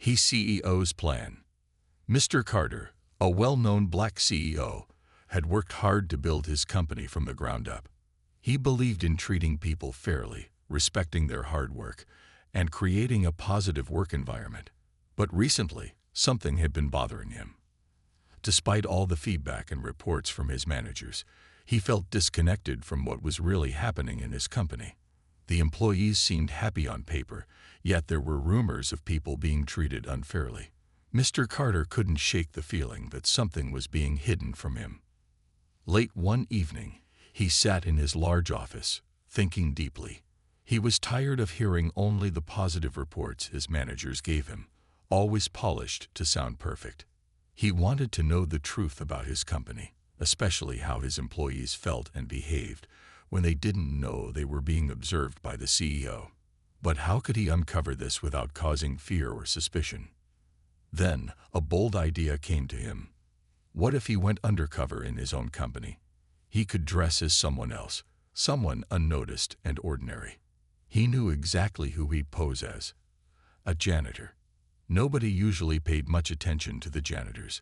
CEO's plan. Mr. Carter, a well-known black CEO, had worked hard to build his company from the ground up. He believed in treating people fairly, respecting their hard work, and creating a positive work environment. But recently, something had been bothering him. Despite all the feedback and reports from his managers, he felt disconnected from what was really happening in his company. The employees seemed happy on paper, yet there were rumors of people being treated unfairly. Mr. Carter couldn't shake the feeling that something was being hidden from him. Late one evening, he sat in his large office, thinking deeply. He was tired of hearing only the positive reports his managers gave him, always polished to sound perfect. He wanted to know the truth about his company, especially how his employees felt and behaved when they didn't know they were being observed by the CEO. But how could he uncover this without causing fear or suspicion? Then, a bold idea came to him. What if he went undercover in his own company? He could dress as someone else, someone unnoticed and ordinary. He knew exactly who he'd pose as: a janitor. Nobody usually paid much attention to the janitors,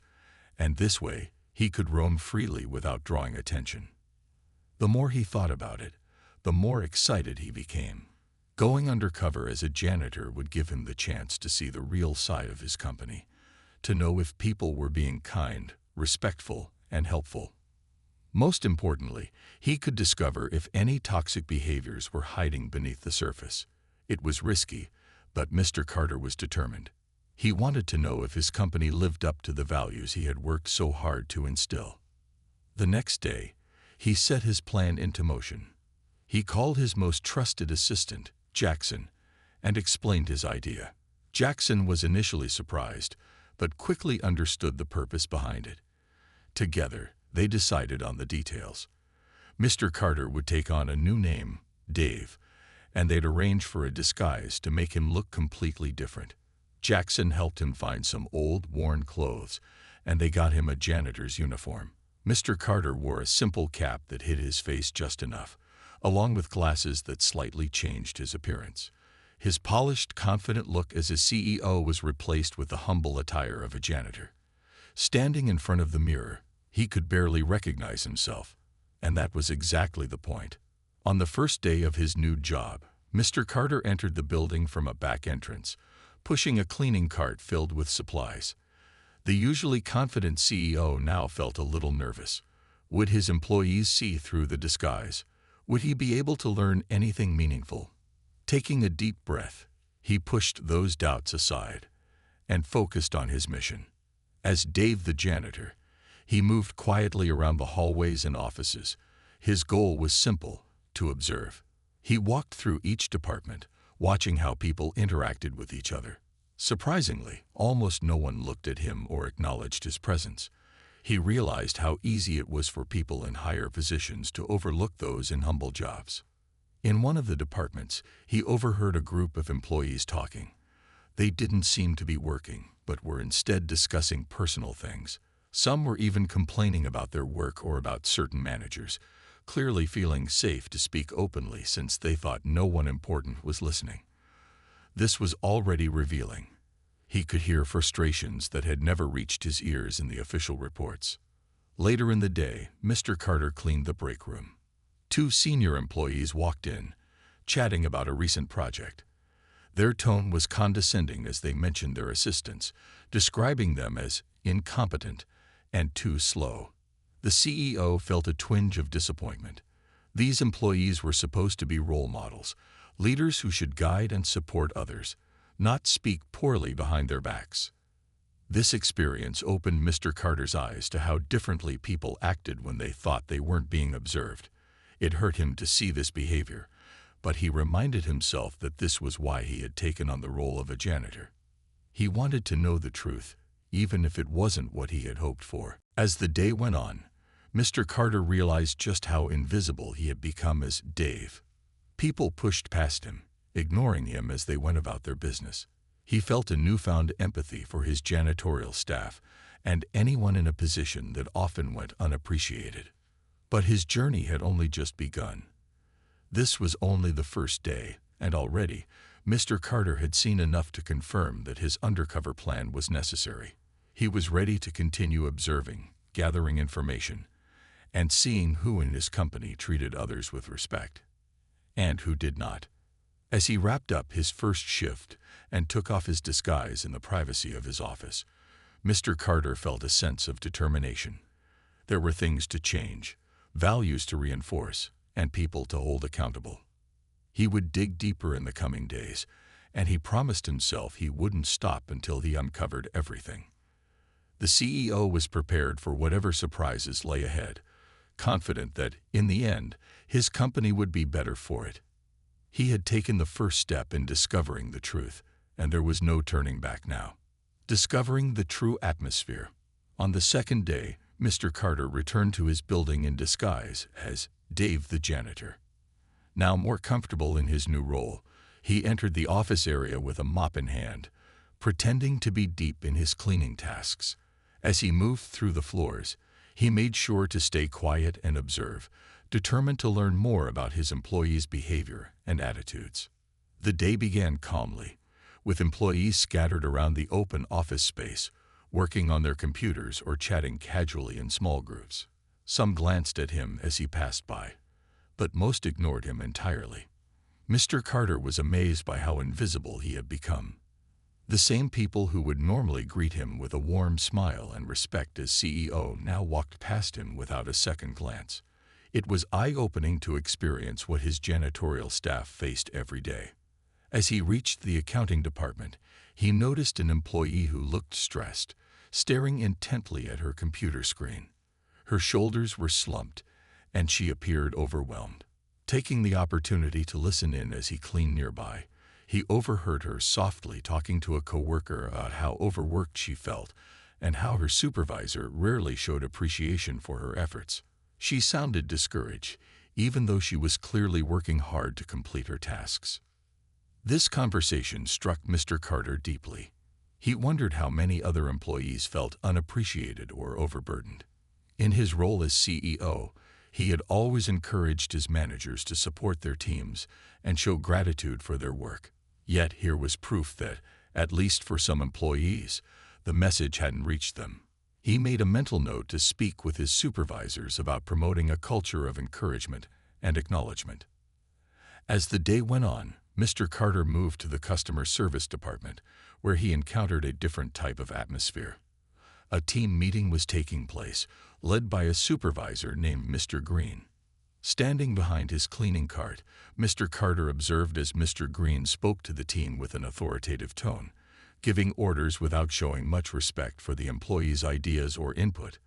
and this way, he could roam freely without drawing attention. The more he thought about it, the more excited he became. Going undercover as a janitor would give him the chance to see the real side of his company, to know if people were being kind, respectful, and helpful. Most importantly, he could discover if any toxic behaviors were hiding beneath the surface. It was risky, but Mr. Carter was determined. He wanted to know if his company lived up to the values he had worked so hard to instill. The next day, he set his plan into motion. He called his most trusted assistant, Jackson, and explained his idea. Jackson was initially surprised, but quickly understood the purpose behind it. Together, they decided on the details. Mr. Carter would take on a new name, Dave, and they'd arrange for a disguise to make him look completely different. Jackson helped him find some old, worn clothes, and they got him a janitor's uniform. Mr. Carter wore a simple cap that hid his face just enough, along with glasses that slightly changed his appearance. His polished, confident look as a CEO was replaced with the humble attire of a janitor. Standing in front of the mirror, he could barely recognize himself, and that was exactly the point. On the first day of his new job, Mr. Carter entered the building from a back entrance, pushing a cleaning cart filled with supplies. The usually confident CEO now felt a little nervous. Would his employees see through the disguise? Would he be able to learn anything meaningful? Taking a deep breath, he pushed those doubts aside and focused on his mission. As Dave the janitor, he moved quietly around the hallways and offices. His goal was simple: to observe. He walked through each department, watching how people interacted with each other. Surprisingly, almost no one looked at him or acknowledged his presence. He realized how easy it was for people in higher positions to overlook those in humble jobs. In one of the departments, he overheard a group of employees talking. They didn't seem to be working, but were instead discussing personal things. Some were even complaining about their work or about certain managers, clearly feeling safe to speak openly since they thought no one important was listening. This was already revealing. He could hear frustrations that had never reached his ears in the official reports. Later in the day, Mr. Carter cleaned the break room. Two senior employees walked in, chatting about a recent project. Their tone was condescending as they mentioned their assistants, describing them as incompetent and too slow. The CEO felt a twinge of disappointment. These employees were supposed to be role models, leaders who should guide and support others, not speak poorly behind their backs. This experience opened Mr. Carter's eyes to how differently people acted when they thought they weren't being observed. It hurt him to see this behavior, but he reminded himself that this was why he had taken on the role of a janitor. He wanted to know the truth, even if it wasn't what he had hoped for. As the day went on, Mr. Carter realized just how invisible he had become as Dave. People pushed past him, ignoring him as they went about their business. He felt a newfound empathy for his janitorial staff and anyone in a position that often went unappreciated. But his journey had only just begun. This was only the first day, and already, Mr. Carter had seen enough to confirm that his undercover plan was necessary. He was ready to continue observing, gathering information, and seeing who in his company treated others with respect, and who did not. As he wrapped up his first shift and took off his disguise in the privacy of his office, Mr. Carter felt a sense of determination. There were things to change, values to reinforce, and people to hold accountable. He would dig deeper in the coming days, and he promised himself he wouldn't stop until he uncovered everything. The CEO was prepared for whatever surprises lay ahead, confident that, in the end, his company would be better for it. He had taken the first step in discovering the truth, and there was no turning back now. Discovering the true atmosphere. On the second day, Mr. Carter returned to his building in disguise as Dave the janitor. Now more comfortable in his new role, he entered the office area with a mop in hand, pretending to be deep in his cleaning tasks. As he moved through the floors, he made sure to stay quiet and observe, determined to learn more about his employees' behavior and attitudes. The day began calmly, with employees scattered around the open office space, working on their computers or chatting casually in small groups. Some glanced at him as he passed by, but most ignored him entirely. Mr. Carter was amazed by how invisible he had become. The same people who would normally greet him with a warm smile and respect as CEO now walked past him without a second glance. It was eye-opening to experience what his janitorial staff faced every day. As he reached the accounting department, he noticed an employee who looked stressed, staring intently at her computer screen. Her shoulders were slumped, and she appeared overwhelmed. Taking the opportunity to listen in as he cleaned nearby, he overheard her softly talking to a coworker about how overworked she felt and how her supervisor rarely showed appreciation for her efforts. She sounded discouraged, even though she was clearly working hard to complete her tasks. This conversation struck Mr. Carter deeply. He wondered how many other employees felt unappreciated or overburdened. In his role as CEO, he had always encouraged his managers to support their teams and show gratitude for their work. Yet here was proof that, at least for some employees, the message hadn't reached them. He made a mental note to speak with his supervisors about promoting a culture of encouragement and acknowledgement. As the day went on, Mr. Carter moved to the customer service department, where he encountered a different type of atmosphere. A team meeting was taking place, led by a supervisor named Mr. Green. Standing behind his cleaning cart, Mr. Carter observed as Mr. Green spoke to the team with an authoritative tone, giving orders without showing much respect for the employees' ideas or input.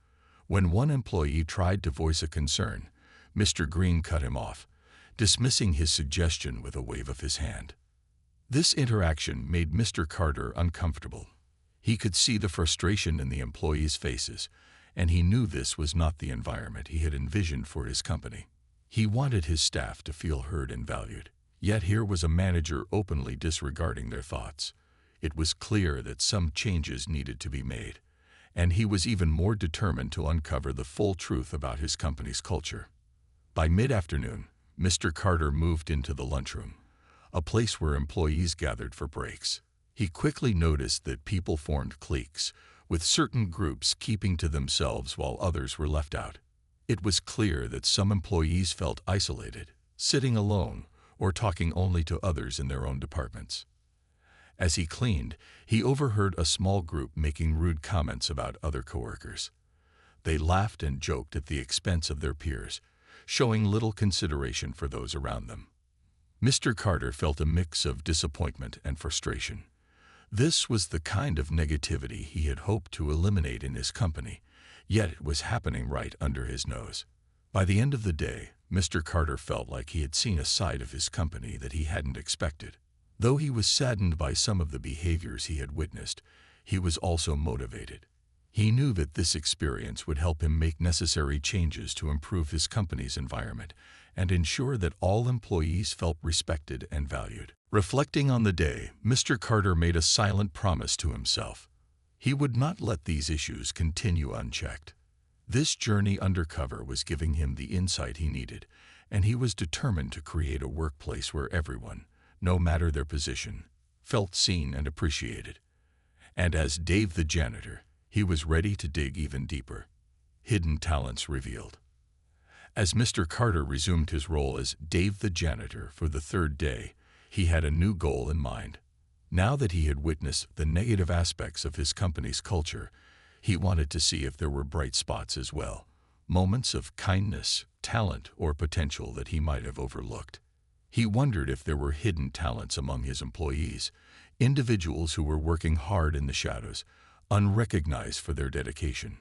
When one employee tried to voice a concern, Mr. Green cut him off, dismissing his suggestion with a wave of his hand. This interaction made Mr. Carter uncomfortable. He could see the frustration in the employees' faces, and he knew this was not the environment he had envisioned for his company. He wanted his staff to feel heard and valued, yet here was a manager openly disregarding their thoughts. It was clear that some changes needed to be made, and he was even more determined to uncover the full truth about his company's culture. By mid-afternoon, Mr. Carter moved into the lunchroom, a place where employees gathered for breaks. He quickly noticed that people formed cliques, with certain groups keeping to themselves while others were left out. It was clear that some employees felt isolated, sitting alone, or talking only to others in their own departments. As he cleaned, he overheard a small group making rude comments about other coworkers. They laughed and joked at the expense of their peers, showing little consideration for those around them. Mr. Carter felt a mix of disappointment and frustration. This was the kind of negativity he had hoped to eliminate in his company, yet it was happening right under his nose. By the end of the day, Mr. Carter felt like he had seen a side of his company that he hadn't expected. Though he was saddened by some of the behaviors he had witnessed, he was also motivated. He knew that this experience would help him make necessary changes to improve his company's environment and ensure that all employees felt respected and valued. Reflecting on the day, Mr. Carter made a silent promise to himself. He would not let these issues continue unchecked. This journey undercover was giving him the insight he needed, and he was determined to create a workplace where everyone, no matter their position, felt seen and appreciated. And as Dave the janitor, he was ready to dig even deeper. Hidden talents revealed. As Mr. Carter resumed his role as Dave the janitor for the third day, he had a new goal in mind. Now that he had witnessed the negative aspects of his company's culture, he wanted to see if there were bright spots as well, moments of kindness, talent, or potential that he might have overlooked. He wondered if there were hidden talents among his employees, individuals who were working hard in the shadows, unrecognized for their dedication.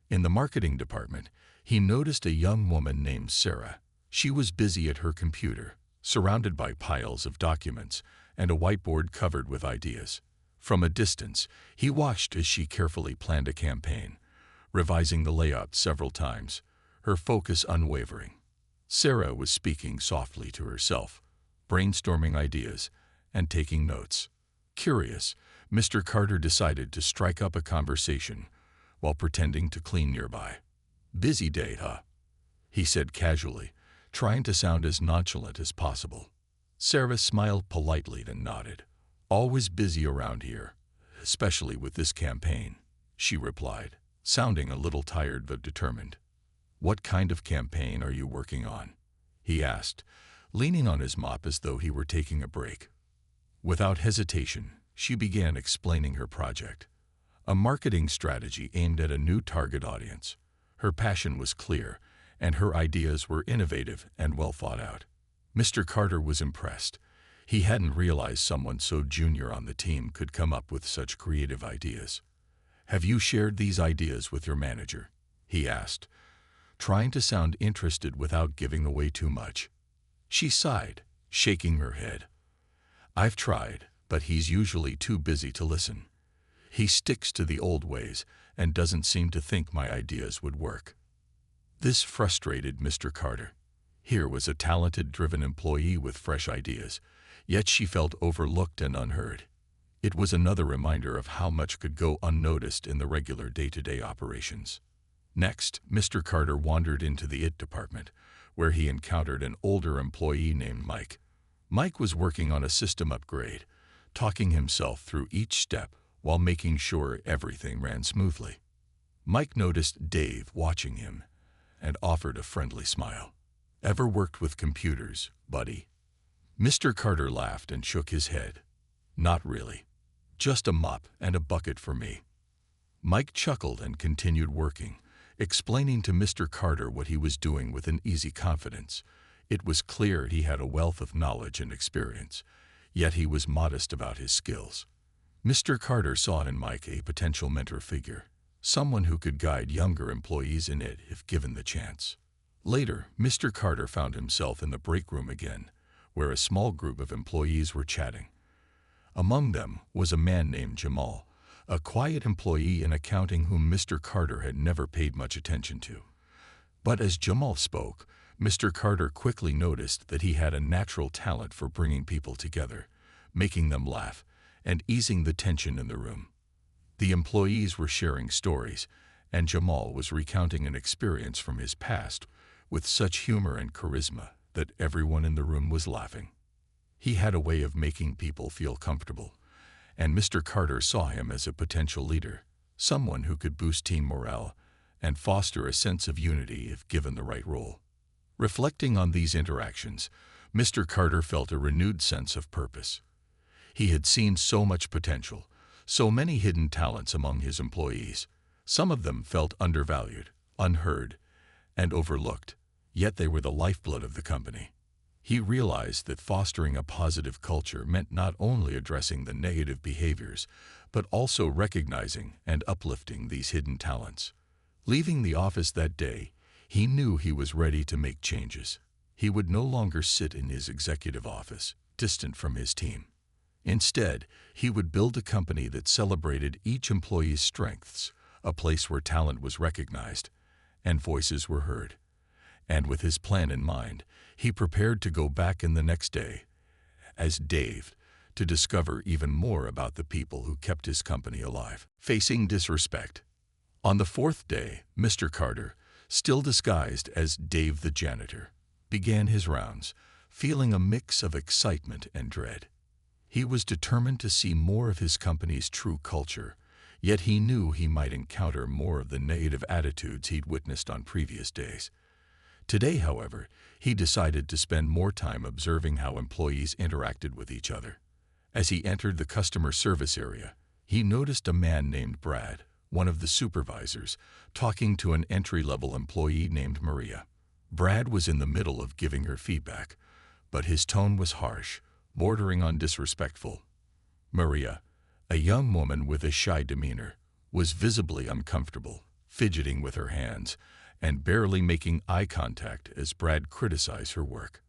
In the marketing department, he noticed a young woman named Sarah. She was busy at her computer, surrounded by piles of documents and a whiteboard covered with ideas. From a distance, he watched as she carefully planned a campaign, revising the layout several times, her focus unwavering. Sarah was speaking softly to herself, brainstorming ideas and taking notes. Curious, Mr. Carter decided to strike up a conversation while pretending to clean nearby. "Busy day, huh?" he said casually, trying to sound as nonchalant as possible. Sarah smiled politely and nodded. "Always busy around here, especially with this campaign," she replied, sounding a little tired but determined. "What kind of campaign are you working on?" he asked, leaning on his mop as though he were taking a break. Without hesitation, she began explaining her project. A marketing strategy aimed at a new target audience. Her passion was clear, and her ideas were innovative and well thought out. Mr. Carter was impressed. He hadn't realized someone so junior on the team could come up with such creative ideas. "Have you shared these ideas with your manager?" he asked, trying to sound interested without giving away too much. She sighed, shaking her head. "I've tried, but he's usually too busy to listen. He sticks to the old ways and doesn't seem to think my ideas would work." This frustrated Mr. Carter. Here was a talented, driven employee with fresh ideas, yet she felt overlooked and unheard. It was another reminder of how much could go unnoticed in the regular day-to-day operations. Next, Mr. Carter wandered into the IT department, where he encountered an older employee named Mike. Mike was working on a system upgrade, talking himself through each step while making sure everything ran smoothly. Mike noticed Dave watching him and offered a friendly smile. "Ever worked with computers, buddy?" Mr. Carter laughed and shook his head. "Not really. Just a mop and a bucket for me." Mike chuckled and continued working, explaining to Mr. Carter what he was doing with an easy confidence. It was clear he had a wealth of knowledge and experience, yet he was modest about his skills. Mr. Carter saw in Mike a potential mentor figure, someone who could guide younger employees in it if given the chance. Later, Mr. Carter found himself in the Breakroom again, where a small group of employees were chatting. Among them was a man named Jamal, a quiet employee in accounting whom Mr. Carter had never paid much attention to. But as Jamal spoke, Mr. Carter quickly noticed that he had a natural talent for bringing people together, making them laugh, and easing the tension in the room. The employees were sharing stories, and Jamal was recounting an experience from his past with such humor and charisma that everyone in the room was laughing. He had a way of making people feel comfortable, and Mr. Carter saw him as a potential leader, someone who could boost team morale and foster a sense of unity if given the right role. Reflecting on these interactions, Mr. Carter felt a renewed sense of purpose. He had seen so much potential, so many hidden talents among his employees. Some of them felt undervalued, unheard, and overlooked, yet they were the lifeblood of the company. He realized that fostering a positive culture meant not only addressing the negative behaviors, but also recognizing and uplifting these hidden talents. Leaving the office that day, he knew he was ready to make changes. He would no longer sit in his executive office, distant from his team. Instead, he would build a company that celebrated each employee's strengths, a place where talent was recognized and voices were heard. And with his plan in mind, he prepared to go back in the next day, as Dave, to discover even more about the people who kept his company alive. Facing disrespect. On the fourth day, Mr. Carter, still disguised as Dave the janitor, began his rounds, feeling a mix of excitement and dread. He was determined to see more of his company's true culture, yet he knew he might encounter more of the negative attitudes he'd witnessed on previous days. Today, however, he decided to spend more time observing how employees interacted with each other. As he entered the customer service area, he noticed a man named Brad, one of the supervisors, talking to an entry-level employee named Maria. Brad was in the middle of giving her feedback, but his tone was harsh, bordering on disrespectful. Maria, a young woman with a shy demeanor, was visibly uncomfortable, fidgeting with her hands and barely making eye contact as Brad criticized her work.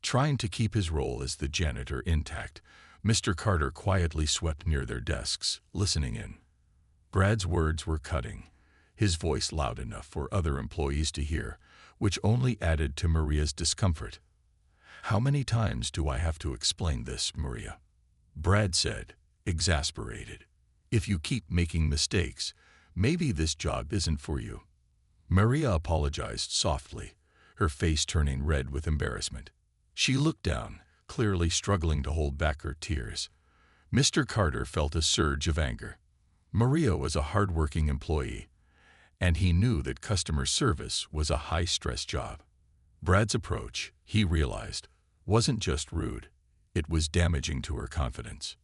Trying to keep his role as the janitor intact, Mr. Carter quietly swept near their desks, listening in. Brad's words were cutting, his voice loud enough for other employees to hear, which only added to Maria's discomfort. "How many times do I have to explain this, Maria?" Brad said, exasperated. "If you keep making mistakes, maybe this job isn't for you." Maria apologized softly, her face turning red with embarrassment. She looked down, clearly struggling to hold back her tears. Mr. Carter felt a surge of anger. Maria was a hard-working employee, and he knew that customer service was a high-stress job. Brad's approach, he realized, wasn't just rude, it was damaging to her confidence.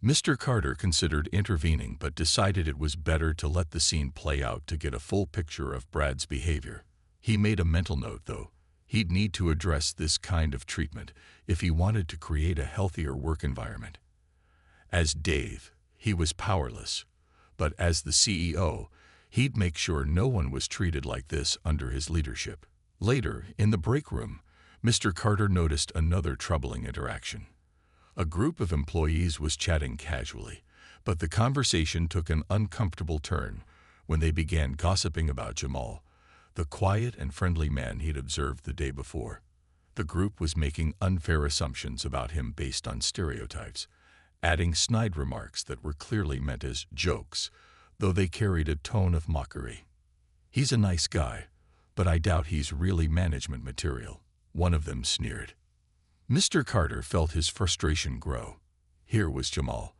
Mr. Carter considered intervening but decided it was better to let the scene play out to get a full picture of Brad's behavior. He made a mental note, though. He'd need to address this kind of treatment if he wanted to create a healthier work environment. As Dave, he was powerless, but as the CEO, he'd make sure no one was treated like this under his leadership. Later, in the break room, Mr. Carter noticed another troubling interaction. A group of employees was chatting casually, but the conversation took an uncomfortable turn when they began gossiping about Jamal, the quiet and friendly man he'd observed the day before. The group was making unfair assumptions about him based on stereotypes, adding snide remarks that were clearly meant as jokes, though they carried a tone of mockery. "He's a nice guy, but I doubt he's really management material," one of them sneered. Mr. Carter felt his frustration grow. Here was Jamal,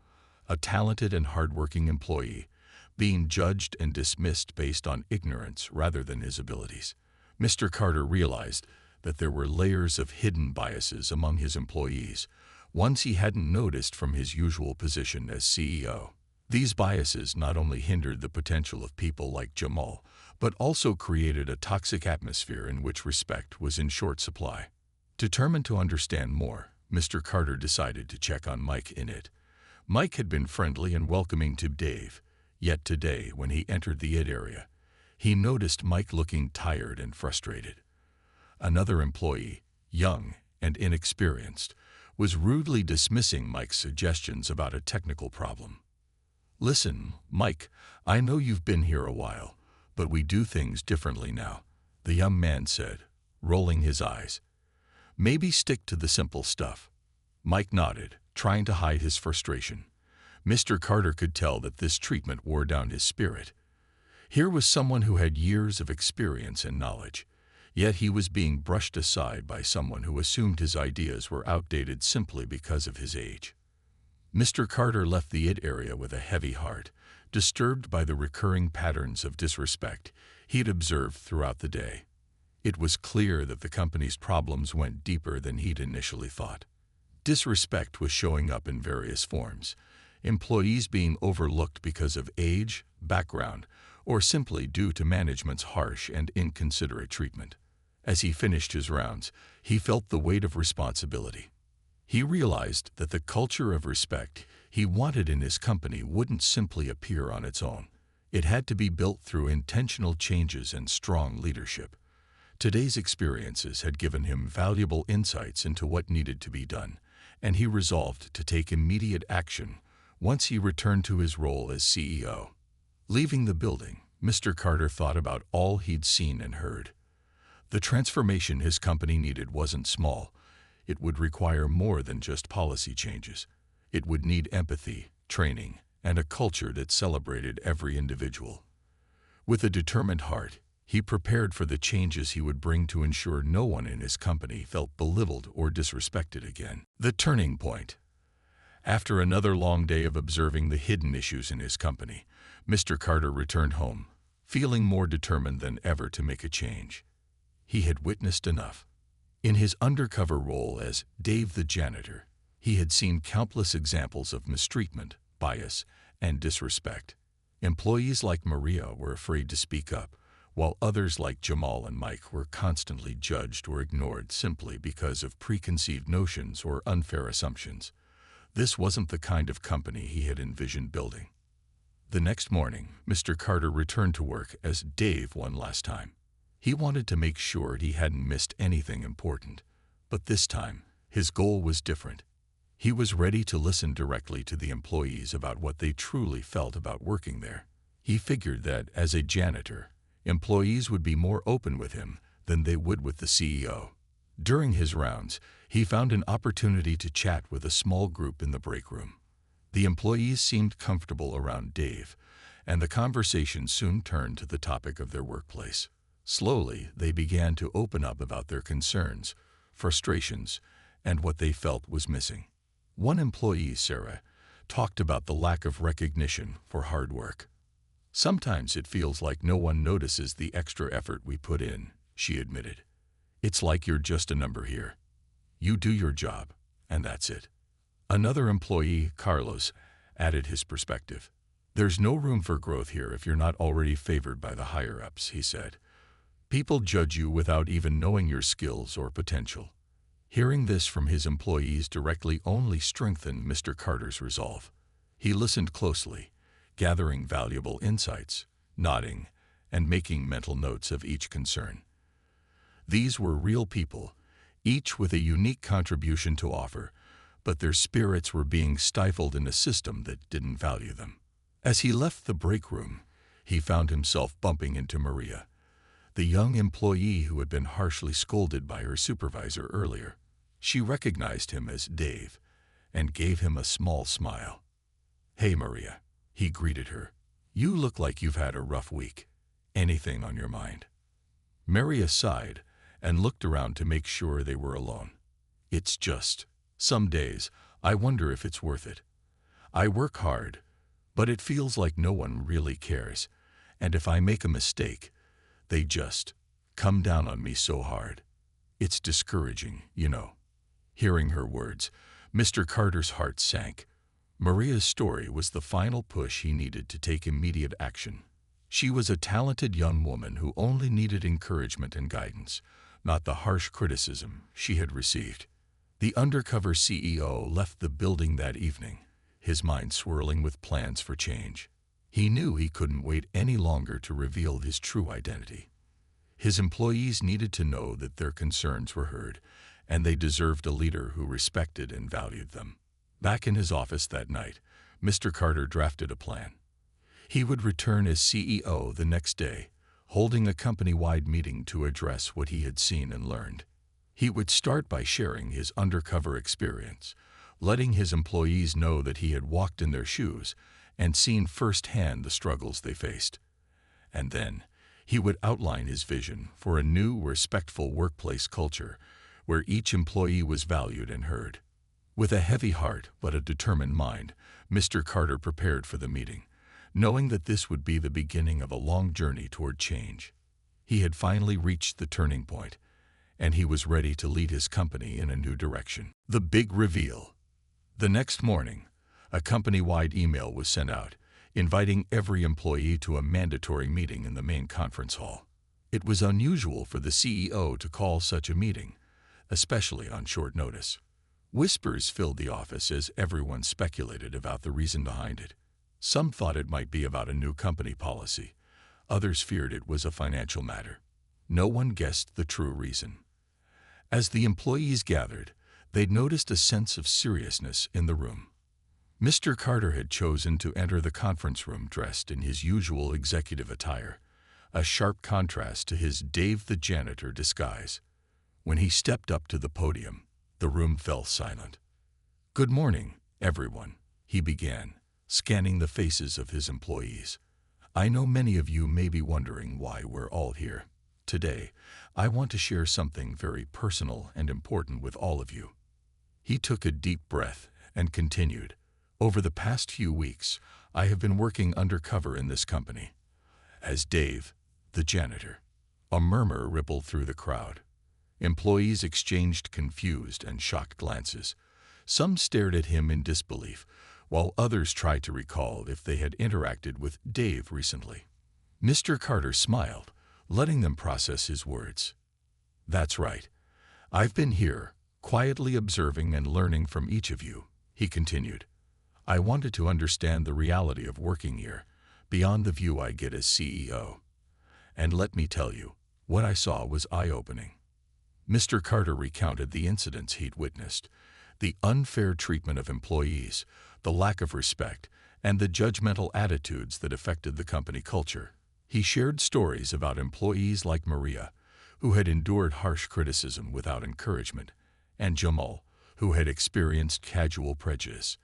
a talented and hardworking employee, being judged and dismissed based on ignorance rather than his abilities. Mr. Carter realized that there were layers of hidden biases among his employees, ones he hadn't noticed from his usual position as CEO. These biases not only hindered the potential of people like Jamal, but also created a toxic atmosphere in which respect was in short supply. Determined to understand more, Mr. Carter decided to check on Mike in it. Mike had been friendly and welcoming to Dave, yet today, when he entered the IT area, he noticed Mike looking tired and frustrated. Another employee, young and inexperienced, was rudely dismissing Mike's suggestions about a technical problem. "Listen, Mike, I know you've been here a while, but we do things differently now," the young man said, rolling his eyes. "Maybe stick to the simple stuff." Mike nodded, trying to hide his frustration. Mr. Carter could tell that this treatment wore down his spirit. Here was someone who had years of experience and knowledge, yet he was being brushed aside by someone who assumed his ideas were outdated simply because of his age. Mr. Carter left the IT area with a heavy heart, disturbed by the recurring patterns of disrespect he'd observed throughout the day. It was clear that the company's problems went deeper than he'd initially thought. Disrespect was showing up in various forms, employees being overlooked because of age, background, or simply due to management's harsh and inconsiderate treatment. As he finished his rounds, he felt the weight of responsibility. He realized that the culture of respect he wanted in his company wouldn't simply appear on its own. It had to be built through intentional changes and strong leadership. Today's experiences had given him valuable insights into what needed to be done, and he resolved to take immediate action once he returned to his role as CEO. Leaving the building, Mr. Carter thought about all he'd seen and heard. The transformation his company needed wasn't small. It would require more than just policy changes. It would need empathy, training, and a culture that celebrated every individual. With a determined heart, He prepared for the changes he would bring to ensure no one in his company felt belittled or disrespected again. The turning point. After another long day of observing the hidden issues in his company, Mr. Carter returned home, feeling more determined than ever to make a change. He had witnessed enough. In his undercover role as Dave the janitor, he had seen countless examples of mistreatment, bias, and disrespect. Employees like Maria were afraid to speak up, while others like Jamal and Mike were constantly judged or ignored simply because of preconceived notions or unfair assumptions. This wasn't the kind of company he had envisioned building. The next morning, Mr. Carter returned to work as Dave one last time. He wanted to make sure he hadn't missed anything important, but this time, his goal was different. He was ready to listen directly to the employees about what they truly felt about working there. He figured that, as a janitor, employees would be more open with him than they would with the CEO. During his rounds, he found an opportunity to chat with a small group in the breakroom. The employees seemed comfortable around Dave, and the conversation soon turned to the topic of their workplace. Slowly, they began to open up about their concerns, frustrations, and what they felt was missing. One employee, Sarah, talked about the lack of recognition for hard work. "Sometimes it feels like no one notices the extra effort we put in," she admitted. "It's like you're just a number here. You do your job, and that's it." Another employee, Carlos, added his perspective. "There's no room for growth here if you're not already favored by the higher-ups," he said. "People judge you without even knowing your skills or potential." Hearing this from his employees directly only strengthened Mr. Carter's resolve. He listened closely, gathering valuable insights, nodding, and making mental notes of each concern. These were real people, each with a unique contribution to offer, but their spirits were being stifled in a system that didn't value them. As he left the break room, he found himself bumping into Maria, the young employee who had been harshly scolded by her supervisor earlier. She recognized him as Dave and gave him a small smile. "Hey, Maria," he greeted her. "You look like you've had a rough week. Anything on your mind?" Maria sighed and looked around to make sure they were alone. "It's just, some days I wonder if it's worth it. I work hard, but it feels like no one really cares, and if I make a mistake, they just come down on me so hard. It's discouraging, you know." Hearing her words, Mr. Carter's heart sank. Maria's story was the final push he needed to take immediate action. She was a talented young woman who only needed encouragement and guidance, not the harsh criticism she had received. The undercover CEO left the building that evening, his mind swirling with plans for change. He knew he couldn't wait any longer to reveal his true identity. His employees needed to know that their concerns were heard, and they deserved a leader who respected and valued them. Back in his office that night, Mr. Carter drafted a plan. He would return as CEO the next day, holding a company-wide meeting to address what he had seen and learned. He would start by sharing his undercover experience, letting his employees know that he had walked in their shoes and seen firsthand the struggles they faced. And then, he would outline his vision for a new, respectful workplace culture where each employee was valued and heard. With a heavy heart but a determined mind, Mr. Carter prepared for the meeting, knowing that this would be the beginning of a long journey toward change. He had finally reached the turning point, and he was ready to lead his company in a new direction. The big reveal. The next morning, a company-wide email was sent out, inviting every employee to a mandatory meeting in the main conference hall. It was unusual for the CEO to call such a meeting, especially on short notice. Whispers filled the office as everyone speculated about the reason behind it. Some thought it might be about a new company policy. Others feared it was a financial matter. No one guessed the true reason. As the employees gathered, they noticed a sense of seriousness in the room. Mr. Carter had chosen to enter the conference room dressed in his usual executive attire, a sharp contrast to his Dave the janitor disguise. When he stepped up to the podium, the room fell silent. "Good morning, everyone," he began, scanning the faces of his employees. I know many of you may be wondering why we're all here. Today, I want to share something very personal and important with all of you. He took a deep breath and continued, "Over the past few weeks, I have been working undercover in this company as Dave, the janitor." A murmur rippled through the crowd. Employees exchanged confused and shocked glances. Some stared at him in disbelief, while others tried to recall if they had interacted with Dave recently. Mr. Carter smiled, letting them process his words. "That's right. I've been here, quietly observing and learning from each of you," he continued. "I wanted to understand the reality of working here, beyond the view I get as CEO. And let me tell you, what I saw was eye-opening." Mr. Carter recounted the incidents he'd witnessed, the unfair treatment of employees, the lack of respect, and the judgmental attitudes that affected the company culture. He shared stories about employees like Maria, who had endured harsh criticism without encouragement, and Jamal, who had experienced casual prejudice.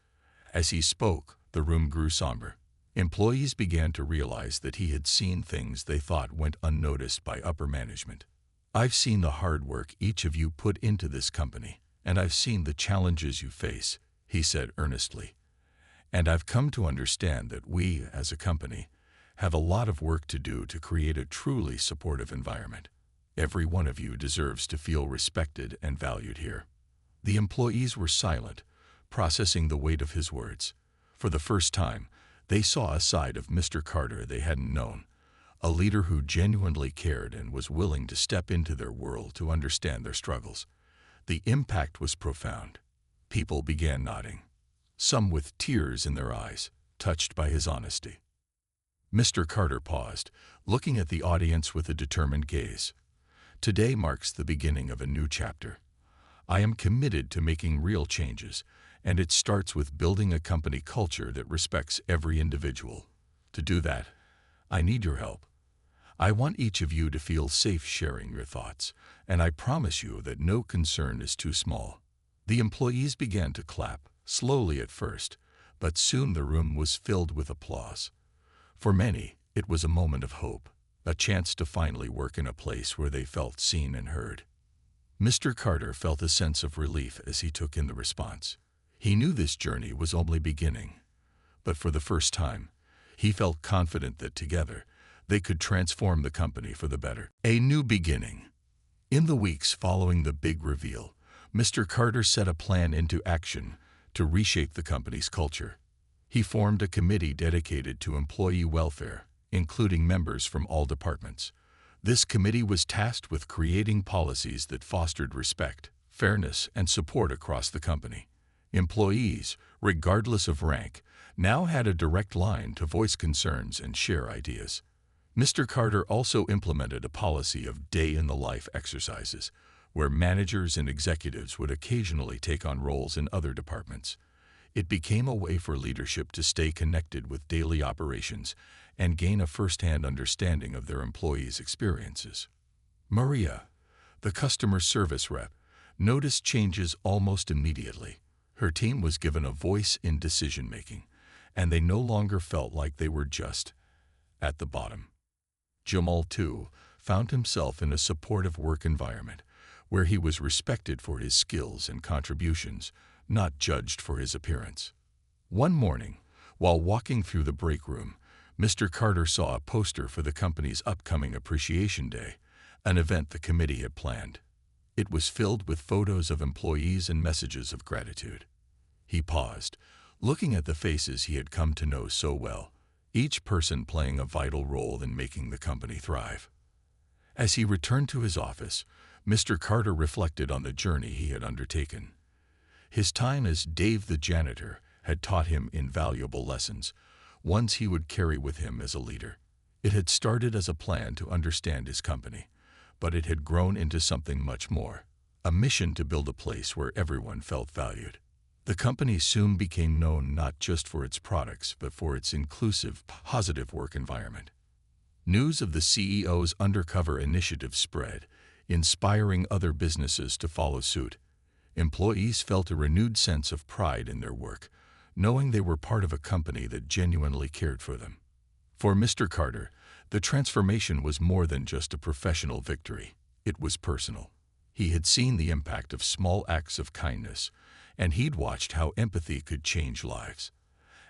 As he spoke, the room grew somber. Employees began to realize that he had seen things they thought went unnoticed by upper management. "I've seen the hard work each of you put into this company, and I've seen the challenges you face," he said earnestly. "And I've come to understand that we, as a company, have a lot of work to do to create a truly supportive environment. Every one of you deserves to feel respected and valued here." The employees were silent, processing the weight of his words. For the first time, they saw a side of Mr. Carter they hadn't known, a leader who genuinely cared and was willing to step into their world to understand their struggles. The impact was profound. People began nodding, some with tears in their eyes, touched by his honesty. Mr. Carter paused, looking at the audience with a determined gaze. "Today marks the beginning of a new chapter. I am committed to making real changes, and it starts with building a company culture that respects every individual. To do that, I need your help. I want each of you to feel safe sharing your thoughts, and I promise you that no concern is too small." The employees began to clap, slowly at first, but soon the room was filled with applause. For many, it was a moment of hope, a chance to finally work in a place where they felt seen and heard. Mr. Carter felt a sense of relief as he took in the response. He knew this journey was only beginning, but for the first time, he felt confident that together, they could transform the company for the better. A new beginning. In the weeks following the big reveal, Mr. Carter set a plan into action to reshape the company's culture. He formed a committee dedicated to employee welfare, including members from all departments. This committee was tasked with creating policies that fostered respect, fairness, and support across the company. Employees, regardless of rank, now had a direct line to voice concerns and share ideas. Mr. Carter also implemented a policy of day-in-the-life exercises, where managers and executives would occasionally take on roles in other departments. It became a way for leadership to stay connected with daily operations and gain a first-hand understanding of their employees' experiences. Maria, the customer service rep, noticed changes almost immediately. Her team was given a voice in decision-making, and they no longer felt like they were just at the bottom. Jamal, too, found himself in a supportive work environment where he was respected for his skills and contributions, not judged for his appearance. One morning, while walking through the Breakroom, Mr. Carter saw a poster for the company's upcoming Appreciation Day, an event the committee had planned. It was filled with photos of employees and messages of gratitude. He paused, looking at the faces he had come to know so well, each person playing a vital role in making the company thrive. As he returned to his office, Mr. Carter reflected on the journey he had undertaken. His time as Dave the janitor had taught him invaluable lessons, ones he would carry with him as a leader. It had started as a plan to understand his company, but it had grown into something much more, a mission to build a place where everyone felt valued. The company soon became known not just for its products, but for its inclusive, positive work environment. News of the CEO's undercover initiative spread, inspiring other businesses to follow suit. Employees felt a renewed sense of pride in their work, knowing they were part of a company that genuinely cared for them. For Mr. Carter, the transformation was more than just a professional victory. It was personal. He had seen the impact of small acts of kindness, and he'd watched how empathy could change lives.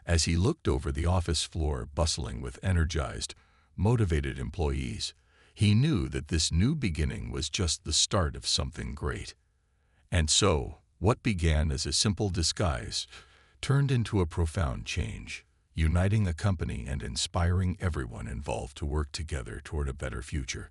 As he looked over the office floor bustling with energized, motivated employees, he knew that this new beginning was just the start of something great. And so, what began as a simple disguise turned into a profound change, uniting a company and inspiring everyone involved to work together toward a better future.